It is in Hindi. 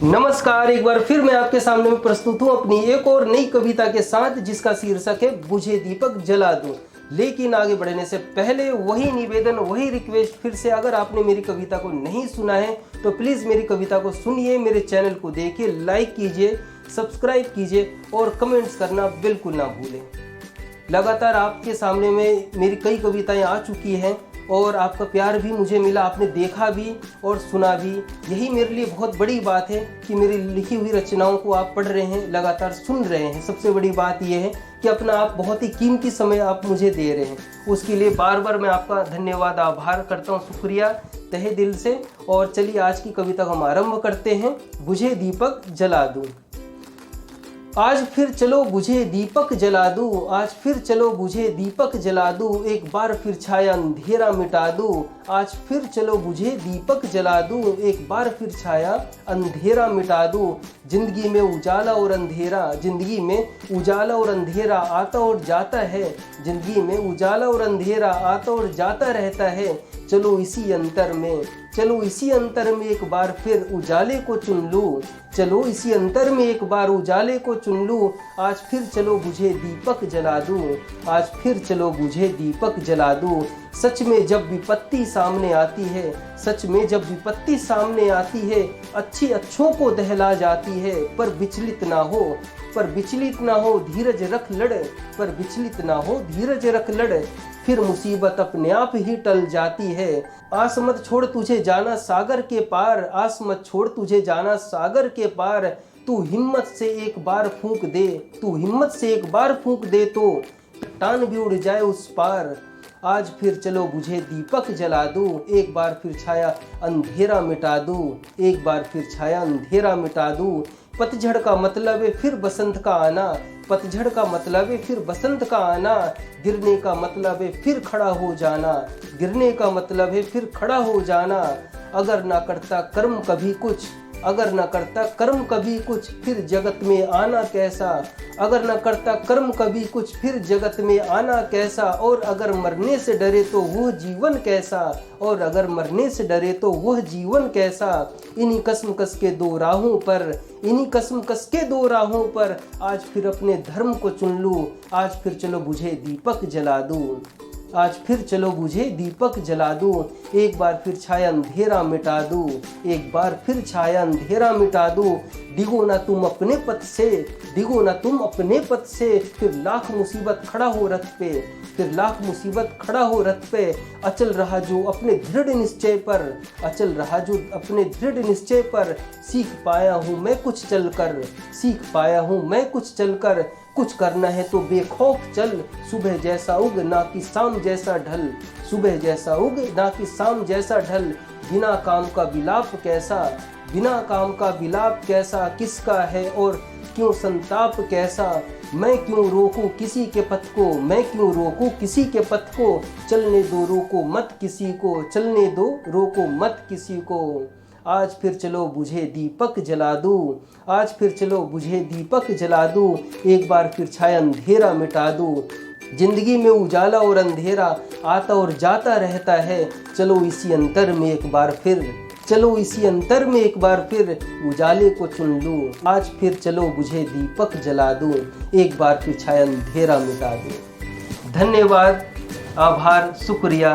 नमस्कार, एक बार फिर मैं आपके सामने में प्रस्तुत हूँ अपनी एक और नई कविता के साथ, जिसका शीर्षक है बुझे दीपक जला दूं। लेकिन आगे बढ़ने से पहले वही निवेदन, वही रिक्वेस्ट फिर से, अगर आपने मेरी कविता को नहीं सुना है तो प्लीज़ मेरी कविता को सुनिए, मेरे चैनल को देखिए, लाइक कीजिए, सब्सक्राइब कीजिए और कमेंट्स करना बिल्कुल ना भूलें। लगातार आपके सामने में मेरी कई कविताएं आ चुकी हैं और आपका प्यार भी मुझे मिला, आपने देखा भी और सुना भी। यही मेरे लिए बहुत बड़ी बात है कि मेरी लिखी हुई रचनाओं को आप पढ़ रहे हैं, लगातार सुन रहे हैं। सबसे बड़ी बात यह है कि अपना आप बहुत ही कीमती समय आप मुझे दे रहे हैं। उसके लिए बार बार मैं आपका धन्यवाद, आभार करता हूँ, शुक्रिया तहे दिल से। और चलिए आज की कविता को हम आरंभ करते हैं। बुझे दीपक जला दूं। आज फिर चलो बुझे दीपक जला दूं, आज फिर चलो बुझे दीपक जला दूं, एक बार फिर छाया अंधेरा मिटा दूं। आज फिर चलो बुझे दीपक जला दूं, एक बार फिर छाया अंधेरा मिटा दूं। जिंदगी में उजाला और अंधेरा, जिंदगी में उजाला और अंधेरा आता और जाता है, जिंदगी में उजाला और अंधेरा आता और जाता रहता है। चलो इसी अंतर में, चलो इसी अंतर में एक बार फिर उजाले को चुन लूं, चलो इसी अंतर में एक बार उजाले को चुन लूं। आज फिर चलो बुझे दीपक जला दूं, आज फिर चलो बुझे दीपक जला दूं। सच में जब विपत्ति सामने आती है, सच में जब विपत्ति सामने आती है, अच्छी अच्छों को दहला जाती है। पर विचलित ना हो, पर विचलित ना हो, धीरज रख लड़, पर विचलित ना हो, धीरज रख लड़। फिर मुसीबत अपने आप ही टल जाती है। आस मत छोड़ तुझे जाना सागर के पार, आस मत छोड़ तुझे जाना सागर के पार। तू हिम्मत से एक बार फूंक दे, तू हिम्मत से एक बार फूंक दे तो चट्टान भी उड़ जाए उस पार। आज फिर चलो बुझे दीपक जला दूं, एक बार फिर छाया अंधेरा मिटा दूं, एक बार फिर छाया अंधेरा मिटा दूं। पतझड़ का मतलब है फिर बसंत का आना, पतझड़ का मतलब है फिर बसंत का आना। गिरने का मतलब है फिर खड़ा हो जाना, गिरने का मतलब है फिर खड़ा हो जाना। अगर ना करता कर्म कभी कुछ, अगर न करता कर्म कभी कुछ, फिर जगत में आना कैसा। अगर न करता कर्म कभी कुछ, फिर जगत में आना कैसा। और अगर मरने से डरे तो वह जीवन कैसा, और अगर मरने से डरे तो वह जीवन कैसा। इन्हीं कसमकस के दो राहों पर, इन्हीं कसमकस के दो राहों पर आज फिर अपने धर्म को चुन लूं। आज फिर चलो बुझे दीपक जला दूं, आज फिर चलो बुझे दीपक जला दूं, एक बार फिर छाया अंधेरा मिटा दूं, एक बार फिर छाया अंधेरा मिटा दूं। डिगो ना तुम अपने पथ से, डिगो ना तुम अपने पथ से, फिर लाख मुसीबत खड़ा हो रथ पे, फिर लाख मुसीबत खड़ा हो रथ पे। अचल रहा जो अपने दृढ़ निश्चय पर, अचल रहा जो अपने दृढ़ निश्चय पर। सीख पाया हूँ मैं कुछ चलकर, सीख पाया हूँ मैं कुछ चलकर। कुछ करना है तो बेखौफ चल, सुबह जैसा उग ना कि शाम जैसा ढल, सुबह जैसा उग ना कि शाम जैसा ढल। बिना काम का विलाप कैसा, बिना काम का विलाप कैसा, किसका है और क्यों संताप कैसा। मैं क्यों रोकूं किसी के पथ को, मैं क्यों रोकूं किसी के पथ को। चलने दो रोको मत किसी को, चलने दो रोको मत किसी को। आज फिर चलो बुझे दीपक जला दूं, आज फिर चलो बुझे दीपक जला दूं, एक बार फिर छाया अंधेरा मिटा दूं। जिंदगी में उजाला और अंधेरा आता और जाता रहता है। चलो इसी अंतर में एक बार फिर, चलो इसी अंतर में एक बार फिर उजाले को चुन लूं। आज फिर चलो बुझे दीपक जला दूं, एक बार फिर छाया अंधेरा मिटा दूं। धन्यवाद, आभार, शुक्रिया।